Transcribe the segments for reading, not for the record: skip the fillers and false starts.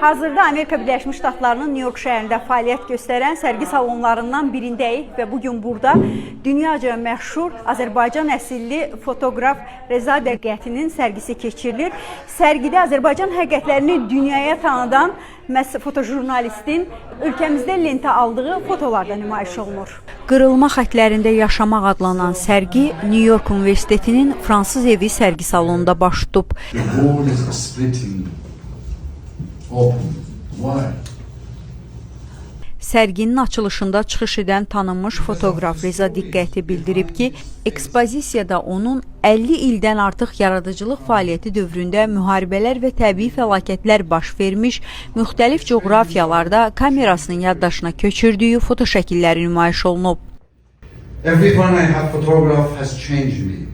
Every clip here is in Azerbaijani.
Hazırda Amerika Birləşmiş Ştatlarının New York şəhərində fəaliyyət göstərən sərgi salonlarından birindəyik və bugün burada dünyaca məşhur Azərbaycan əsilli fotoqraf Reza Diqqətinin sərgisi keçirilir. Sərgidə Azərbaycan həqiqətlərini dünyaya tanıdan fotojurnalistin ölkəmizdə lentə aldığı fotolarda nümayiş olunur. Qırılma xətlərində yaşamaq adlanan sərgi New York Universitetinin Fransız evi sərgi salonunda baş tutub. Sərginin açılışında çıxış edən tanınmış fotoqraf Reza Diqqəti bildirib ki, ekspozisiyada onun 50 ildən artıq yaradıcılıq fəaliyyəti dövründə müharibələr və təbii fəlakətlər baş vermiş, müxtəlif coğrafiyalarda kamerasının yaddaşına köçürdüyü foto şəkilləri nümayiş olunub. Everyone I have photographed has changed me.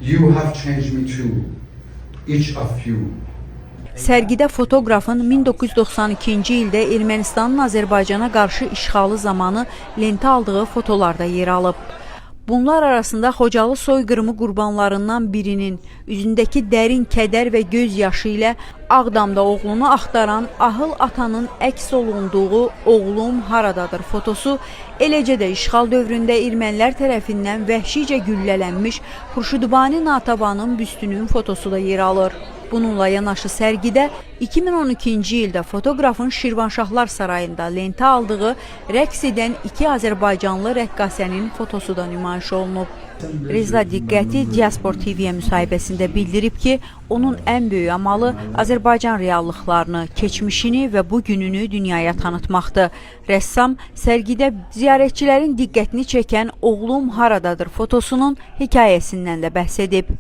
You have changed me too, each of you. Sərgidə fotoqrafın 1992-ci ildə Ermənistanın Azərbaycana qarşı işğalı zamanı lentə aldığı fotolarda yer alıb. Bunlar arasında Xocalı soyqırımı qurbanlarından birinin üzündəki dərin kədər və göz yaşı ilə Ağdamda oğlunu axtaran ahıl atanın əks olunduğu "Oğlum haradadır" fotosu, eləcə də işğal dövründə ermənilər tərəfindən vəhşicə güllələnmiş Xurşudbani Natəvanın büstünün fotosu da yer alır. Bununla yanaşı sərgidə 2012-ci ildə fotoqrafın Şirvanşahlar Sarayında lentə aldığı rəqs edən iki Azərbaycanlı rəqqasənin fotosu da nümayiş olunub. Reza Diqqəti Diaspor TV-yə müsahibəsində bildirib ki, onun ən böyük amalı Azərbaycan reallıqlarını, keçmişini və bugününü dünyaya tanıtmaqdır. Rəssam sərgidə ziyarətçilərin diqqətini çəkən "Oğlum haradadır" fotosunun hekayəsindən də bəhs edib.